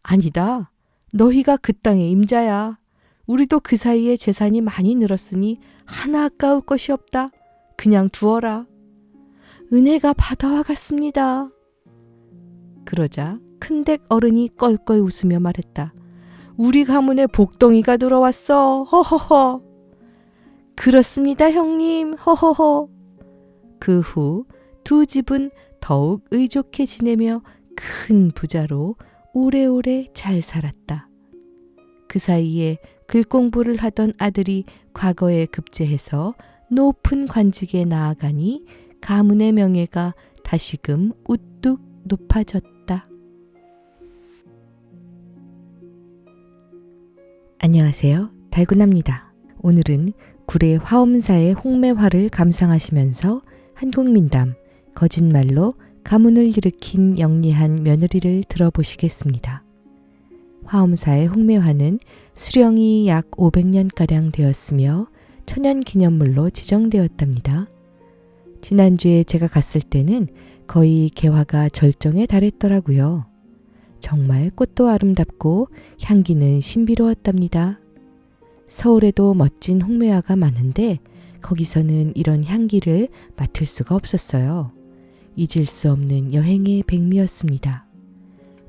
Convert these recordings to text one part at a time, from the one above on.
아니다. 너희가 그 땅의 임자야. 우리도 그 사이에 재산이 많이 늘었으니 하나 아까울 것이 없다. 그냥 두어라. 은혜가 바다와 같습니다. 그러자 큰댁 어른이 껄껄 웃으며 말했다. 우리 가문에 복덩이가 들어왔어. 허허허. 그렇습니다, 형님. 허허허. 그 후 두 집은 더욱 의족해 지내며 큰 부자로 오래오래 잘 살았다. 그 사이에 글 공부를 하던 아들이 과거에 급제해서 높은 관직에 나아가니 가문의 명예가 다시금 우뚝 높아졌다. 안녕하세요. 달구나입니다. 오늘은 구례 화엄사의 홍매화를 감상하시면서 한국민담 거짓말로 가문을 일으킨 영리한 며느리를 들어보시겠습니다. 화엄사의 홍매화는 수령이 약 500년가량 되었으며 천연기념물로 지정되었답니다. 지난주에 제가 갔을 때는 거의 개화가 절정에 달했더라고요. 정말 꽃도 아름답고 향기는 신비로웠답니다. 서울에도 멋진 홍매화가 많은데 거기서는 이런 향기를 맡을 수가 없었어요. 잊을 수 없는 여행의 백미였습니다.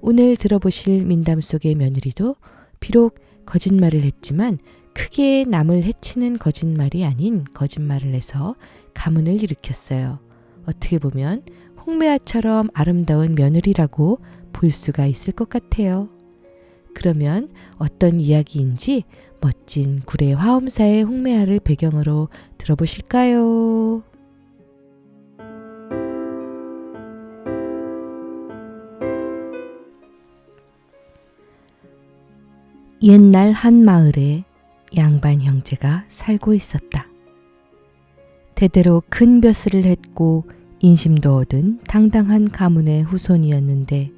오늘 들어보실 민담 속의 며느리도 비록 거짓말을 했지만 크게 남을 해치는 거짓말이 아닌 거짓말을 해서 가문을 일으켰어요. 어떻게 보면 홍매화처럼 아름다운 며느리라고 볼 수가 있을 것 같아요. 그러면 어떤 이야기인지 멋진 구례 화엄사의 홍매화를 배경으로 들어보실까요? 옛날 한 마을에 양반 형제가 살고 있었다. 대대로 큰 벼슬을 했고 인심도 얻은 당당한 가문의 후손이었는데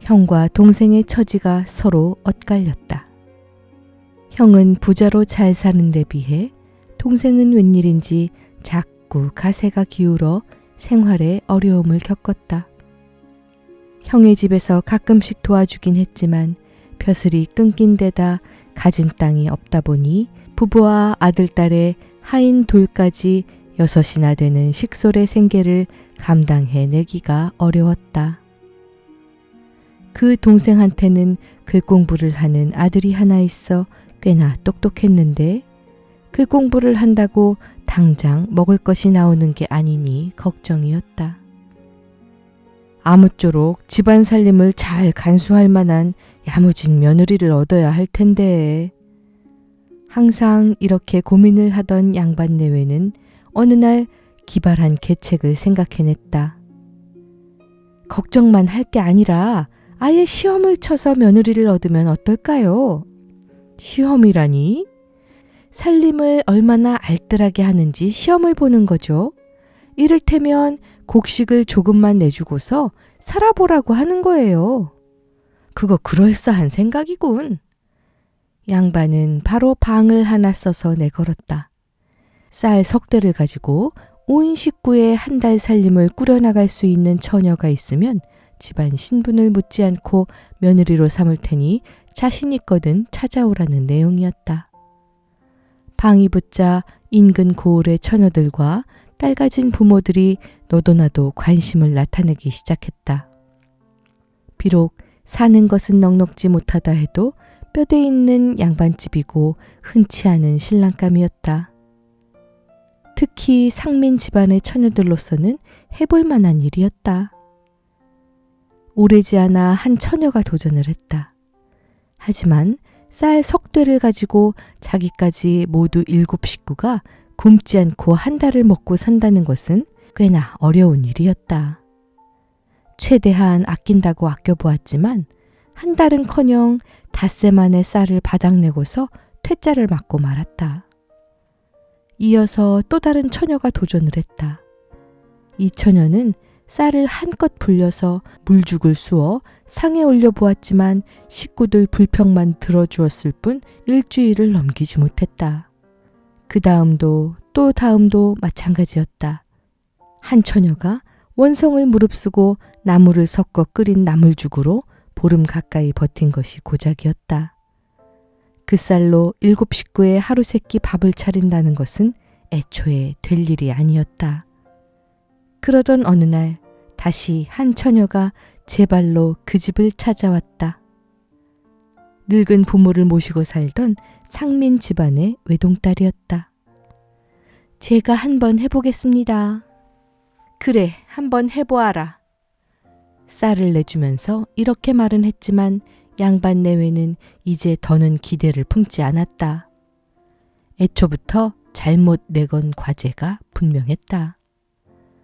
형과 동생의 처지가 서로 엇갈렸다. 형은 부자로 잘 사는 데 비해 동생은 웬일인지 자꾸 가세가 기울어 생활에 어려움을 겪었다. 형의 집에서 가끔씩 도와주긴 했지만 벼슬이 끊긴 데다 가진 땅이 없다 보니 부부와 아들, 딸의 하인 둘까지 6이나 되는 식솔의 생계를 감당해내기가 어려웠다. 그 동생한테는 글 공부를 하는 아들이 하나 있어 꽤나 똑똑했는데 글 공부를 한다고 당장 먹을 것이 나오는 게 아니니 걱정이었다. 아무쪼록 집안 살림을 잘 간수할 만한 야무진 며느리를 얻어야 할 텐데. 항상 이렇게 고민을 하던 양반 내외는 어느 날 기발한 계책을 생각해냈다. 걱정만 할 게 아니라 아예 시험을 쳐서 며느리를 얻으면 어떨까요? 시험이라니? 살림을 얼마나 알뜰하게 하는지 시험을 보는 거죠. 이를테면 곡식을 조금만 내주고서 살아보라고 하는 거예요. 그거 그럴싸한 생각이군. 양반은 바로 방을 하나 써서 내걸었다. 쌀 10대를 가지고 온 식구의 한 달 살림을 꾸려나갈 수 있는 처녀가 있으면 집안 신분을 묻지 않고 며느리로 삼을 테니 자신 있거든 찾아오라는 내용이었다. 방이 붙자 인근 고을의 처녀들과 딸 가진 부모들이 너도나도 관심을 나타내기 시작했다. 비록 사는 것은 넉넉지 못하다 해도 뼈대 있는 양반집이고 흔치 않은 신랑감이었다. 특히 상민 집안의 처녀들로서는 해볼 만한 일이었다. 오래지 않아 한 처녀가 도전을 했다. 하지만 쌀 10대를 가지고 자기까지 모두 7식구가 굶지 않고 한 달을 먹고 산다는 것은 꽤나 어려운 일이었다. 최대한 아낀다고 아껴보았지만 한 달은커녕 닷새 만에 쌀을 바닥내고서 퇴짜를 맞고 말았다. 이어서 또 다른 처녀가 도전을 했다. 이 처녀는 쌀을 한껏 불려서 물죽을 쑤어 상에 올려보았지만 식구들 불평만 들어주었을 뿐 일주일을 넘기지 못했다. 그 다음도 또 다음도 마찬가지였다. 한 처녀가 원성을 무릅쓰고 나물을 섞어 끓인 나물죽으로 보름 가까이 버틴 것이 고작이었다. 그 쌀로 7 식구의 하루 세끼 밥을 차린다는 것은 애초에 될 일이 아니었다. 그러던 어느 날 다시 한 처녀가 제 발로 그 집을 찾아왔다. 늙은 부모를 모시고 살던 상민 집안의 외동딸이었다. 제가 한번 해보겠습니다. 그래, 한번 해보아라. 쌀을 내주면서 이렇게 말은 했지만 양반 내외는 이제 더는 기대를 품지 않았다. 애초부터 잘못 내건 과제가 분명했다.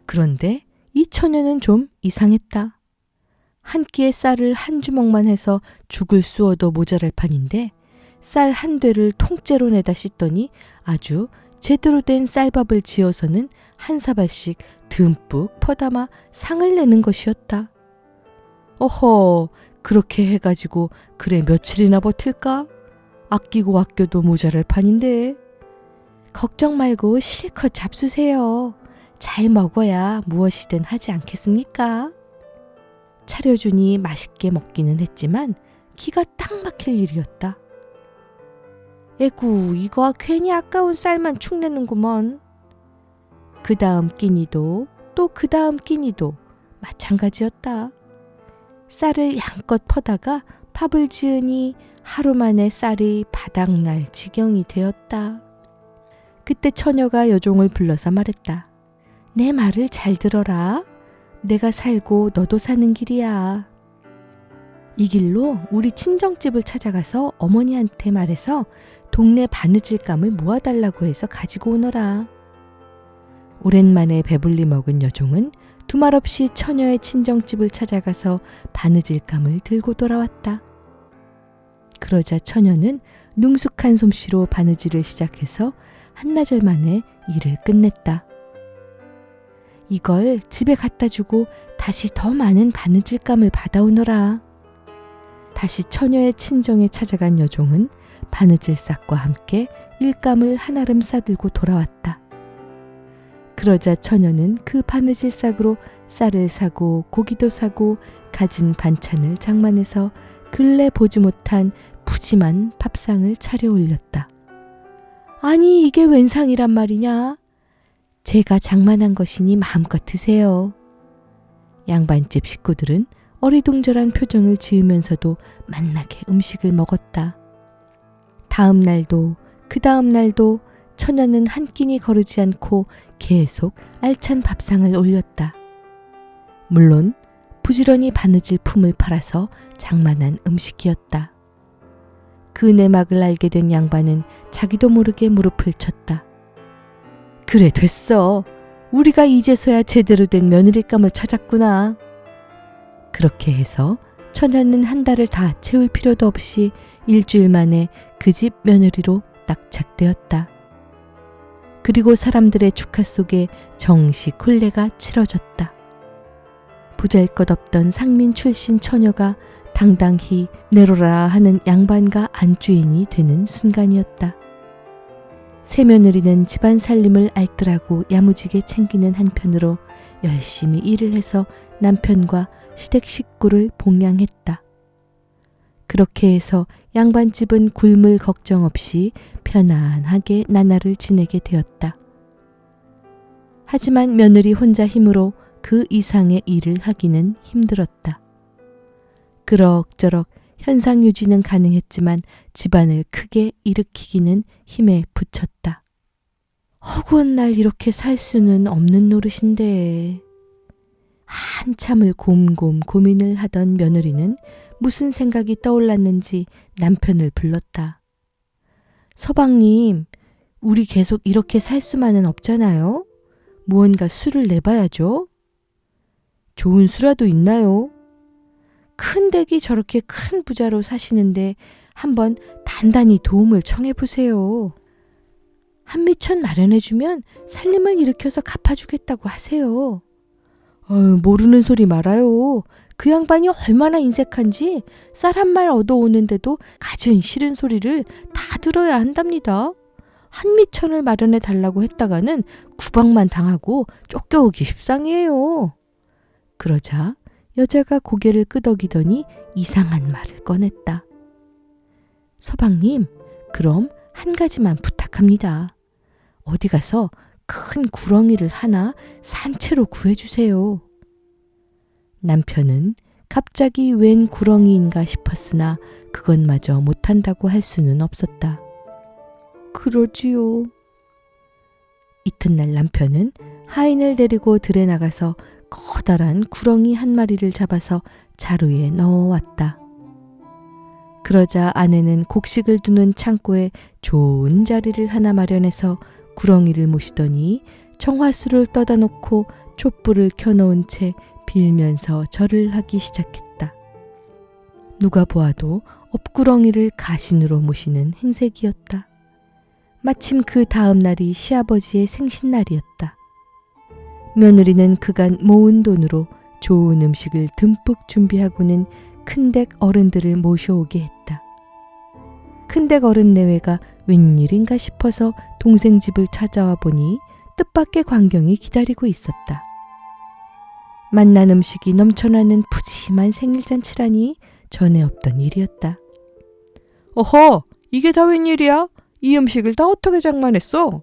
그런데 이 처녀는 좀 이상했다. 한 끼의 쌀을 한 주먹만 해서 죽을 쑤어도 모자랄 판인데 쌀 한 되를 통째로 내다 씻더니 아주 제대로 된 쌀밥을 지어서는 한 사발씩 듬뿍 퍼담아 상을 내는 것이었다. 어허, 그렇게 해가지고 그래 며칠이나 버틸까? 아끼고 아껴도 모자랄 판인데. 걱정 말고 실컷 잡수세요. 잘 먹어야 무엇이든 하지 않겠습니까? 차려주니 맛있게 먹기는 했지만 기가 딱 막힐 일이었다. 에구, 이거 괜히 아까운 쌀만 축내는구먼. 그 다음 끼니도 또 그 다음 끼니도 마찬가지였다. 쌀을 양껏 퍼다가 밥을 지으니 하루 만에 쌀이 바닥날 지경이 되었다. 그때 처녀가 여종을 불러서 말했다. 내 말을 잘 들어라. 내가 살고 너도 사는 길이야. 이 길로 우리 친정집을 찾아가서 어머니한테 말해서 동네 바느질감을 모아달라고 해서 가지고 오너라. 오랜만에 배불리 먹은 여종은 두말 없이 처녀의 친정집을 찾아가서 바느질감을 들고 돌아왔다. 그러자 처녀는 능숙한 솜씨로 바느질을 시작해서 한나절 만에 일을 끝냈다. 이걸 집에 갖다 주고 다시 더 많은 바느질감을 받아오너라. 다시 처녀의 친정에 찾아간 여종은 바느질싹과 함께 일감을 한아름 싸들고 돌아왔다. 그러자 처녀는 그 바느질싹으로 쌀을 사고 고기도 사고 가진 반찬을 장만해서 근래 보지 못한 푸짐한 밥상을 차려 올렸다. 아니 이게 웬 상이란 말이냐? 제가 장만한 것이니 마음껏 드세요. 양반집 식구들은 어리둥절한 표정을 지으면서도 맛나게 음식을 먹었다. 다음 날도 그 다음 날도 처녀는 한 끼니 거르지 않고 계속 알찬 밥상을 올렸다. 물론 부지런히 바느질 품을 팔아서 장만한 음식이었다. 그 내막을 알게 된 양반은 자기도 모르게 무릎을 쳤다. 그래 됐어. 우리가 이제서야 제대로 된 며느리감을 찾았구나. 그렇게 해서 처녀는 한 달을 다 채울 필요도 없이 일주일 만에 그 집 며느리로 낙착되었다. 그리고 사람들의 축하 속에 정식 혼례가 치러졌다. 보잘것없던 상민 출신 처녀가 당당히 내로라 하는 양반과 안주인이 되는 순간이었다. 새 며느리는 집안 살림을 알뜰하고 야무지게 챙기는 한편으로 열심히 일을 해서 남편과 시댁 식구를 봉양했다. 그렇게 해서 양반집은 굶을 걱정 없이 편안하게 나날을 지내게 되었다. 하지만 며느리 혼자 힘으로 그 이상의 일을 하기는 힘들었다. 그럭저럭 현상 유지는 가능했지만 집안을 크게 일으키기는 힘에 부쳤다. 허구한 날 이렇게 살 수는 없는 노릇인데. 한참을 곰곰 고민을 하던 며느리는 무슨 생각이 떠올랐는지 남편을 불렀다. 서방님, 우리 계속 이렇게 살 수만은 없잖아요. 무언가 수를 내봐야죠. 좋은 수라도 있나요? 큰 댁이 저렇게 큰 부자로 사시는데 한번 단단히 도움을 청해보세요. 한미천 마련해주면 살림을 일으켜서 갚아주겠다고 하세요. 모르는 소리 말아요. 그 양반이 얼마나 인색한지 쌀 한 말 얻어오는데도 갖은 싫은 소리를 다 들어야 한답니다. 한미천을 마련해 달라고 했다가는 구박만 당하고 쫓겨오기 십상이에요. 그러자 여자가 고개를 끄덕이더니 이상한 말을 꺼냈다. 서방님, 그럼 한 가지만 부탁합니다. 어디 가서 큰 구렁이를 하나 산채로 구해주세요. 남편은 갑자기 웬 구렁이인가 싶었으나 그것마저 못한다고 할 수는 없었다. 그러지요. 이튿날 남편은 하인을 데리고 들에 나가서 커다란 구렁이 한 마리를 잡아서 자루에 넣어왔다. 그러자 아내는 곡식을 두는 창고에 좋은 자리를 하나 마련해서 구렁이를 모시더니 청화수를 떠다 놓고 촛불을 켜놓은 채 빌면서 절을 하기 시작했다. 누가 보아도 업구렁이를 가신으로 모시는 행색이었다. 마침 그 다음 날이 시아버지의 생신날이었다. 며느리는 그간 모은 돈으로 좋은 음식을 듬뿍 준비하고는 큰댁 어른들을 모셔오게 했다. 큰댁 어른 내외가 웬일인가 싶어서 동생 집을 찾아와 보니 뜻밖의 광경이 기다리고 있었다. 맛난 음식이 넘쳐나는 푸짐한 생일잔치라니 전에 없던 일이었다. 어허, 이게 다 웬일이야? 이 음식을 다 어떻게 장만했어?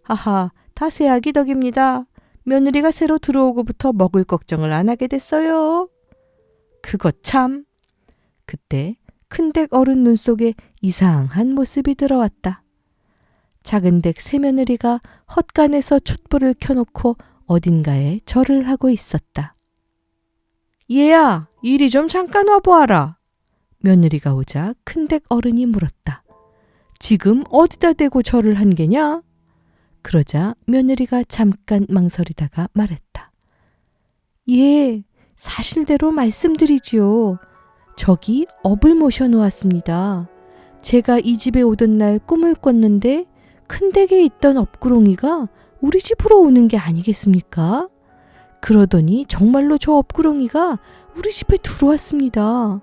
하하, 다 새아기 덕입니다. 며느리가 새로 들어오고부터 먹을 걱정을 안 하게 됐어요. 그거 참. 그때 큰댁 어른 눈 속에 이상한 모습이 들어왔다. 작은댁 새며느리가 헛간에서 촛불을 켜놓고 어딘가에 절을 하고 있었다. 얘야, 이리 좀 잠깐 와보아라. 며느리가 오자 큰댁 어른이 물었다. 지금 어디다 대고 절을 한 게냐? 그러자 며느리가 잠깐 망설이다가 말했다. 예, 사실대로 말씀드리지요. 저기 업을 모셔놓았습니다. 제가 이 집에 오던 날 꿈을 꿨는데 큰댁에 있던 업구렁이가 우리 집으로 오는 게 아니겠습니까? 그러더니 정말로 저 업구렁이가 우리 집에 들어왔습니다.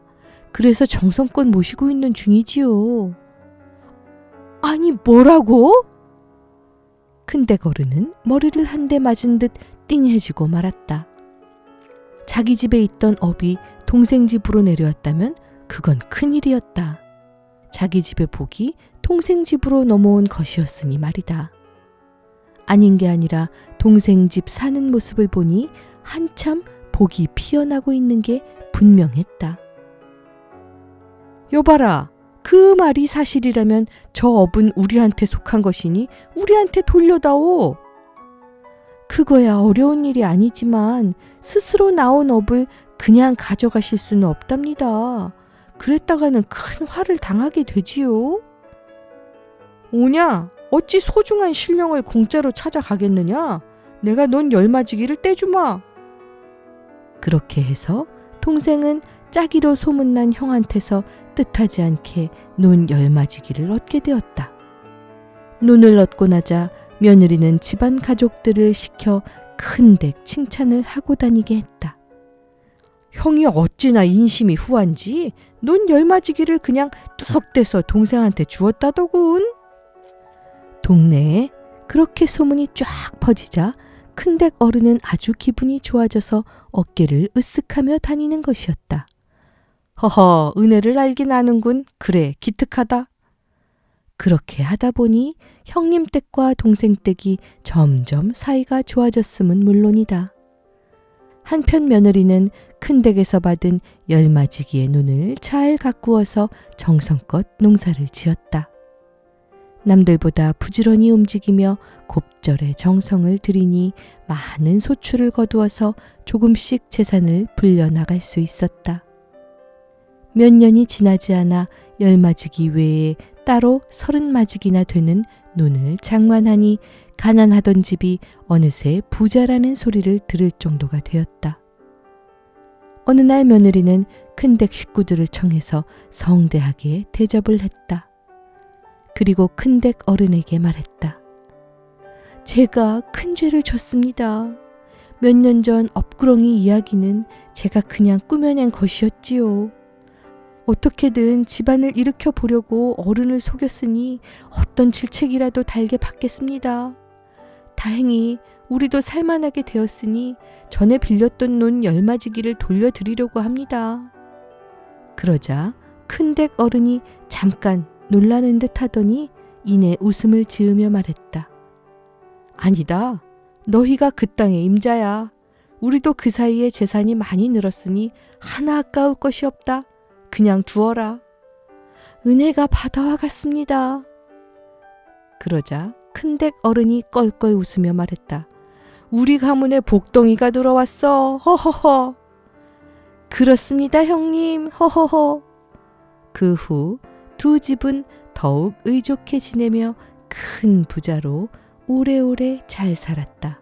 그래서 정성껏 모시고 있는 중이지요. 아니, 뭐라고? 큰댁 어른은 머리를 한 대 맞은 듯 띵해지고 말았다. 자기 집에 있던 업이 동생 집으로 내려왔다면 그건 큰일이었다. 자기 집의 복이 동생 집으로 넘어온 것이었으니 말이다. 아닌 게 아니라 동생 집 사는 모습을 보니 한참 복이 피어나고 있는 게 분명했다. 여봐라, 그 말이 사실이라면 저 업은 우리한테 속한 것이니 우리한테 돌려다오. 그거야 어려운 일이 아니지만 스스로 나온 업을 그냥 가져가실 수는 없답니다. 그랬다가는 큰 화를 당하게 되지요. 오냐, 어찌 소중한 신령을 공짜로 찾아가겠느냐? 내가 넌 열맞이기를 떼주마. 그렇게 해서 동생은 짜기로 소문난 형한테서 뜻하지 않게 논 열맞이기를 얻게 되었다. 논을 얻고 나자 며느리는 집안 가족들을 시켜 큰댁 칭찬을 하고 다니게 했다. 형이 어찌나 인심이 후한지 논 열맞이기를 그냥 뚝 떼서 동생한테 주었다더군. 동네에 그렇게 소문이 쫙 퍼지자 큰댁 어른은 아주 기분이 좋아져서 어깨를 으쓱하며 다니는 것이었다. 허허, 은혜를 알긴 아는군. 그래, 기특하다. 그렇게 하다 보니 형님 댁과 동생 댁이 점점 사이가 좋아졌음은 물론이다. 한편 며느리는 큰댁에서 받은 열맞이기의 눈을 잘 가꾸어서 정성껏 농사를 지었다. 남들보다 부지런히 움직이며 곱절에 정성을 들이니 많은 소출을 거두어서 조금씩 재산을 불려나갈 수 있었다. 몇 년이 지나지 않아 열맞이기 외에 따로 30맞이기나 되는 논을 장만하니 가난하던 집이 어느새 부자라는 소리를 들을 정도가 되었다. 어느 날 며느리는 큰댁 식구들을 청해서 성대하게 대접을 했다. 그리고 큰댁 어른에게 말했다. 제가 큰 죄를 졌습니다. 몇 년 전 업구렁이 이야기는 제가 그냥 꾸며낸 것이었지요. 어떻게든 집안을 일으켜 보려고 어른을 속였으니 어떤 질책이라도 달게 받겠습니다. 다행히 우리도 살만하게 되었으니 전에 빌렸던 논 열마지기를 돌려드리려고 합니다. 그러자 큰댁 어른이 잠깐 놀라는 듯 하더니 이내 웃음을 지으며 말했다. 아니다. 너희가 그 땅의 임자야. 우리도 그 사이에 재산이 많이 늘었으니 하나 아까울 것이 없다. 그냥 두어라. 은혜가 바다와 같습니다. 그러자 큰댁 어른이 껄껄 웃으며 말했다. 우리 가문에 복덩이가 들어왔어. 허허허. 그렇습니다, 형님. 허허허. 그 후 두 집은 더욱 의족해 지내며 큰 부자로 오래오래 잘 살았다.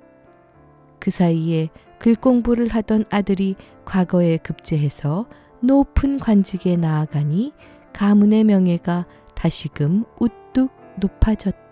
그 사이에 글 공부를 하던 아들이 과거에 급제해서 높은 관직에 나아가니 가문의 명예가 다시금 우뚝 높아졌다.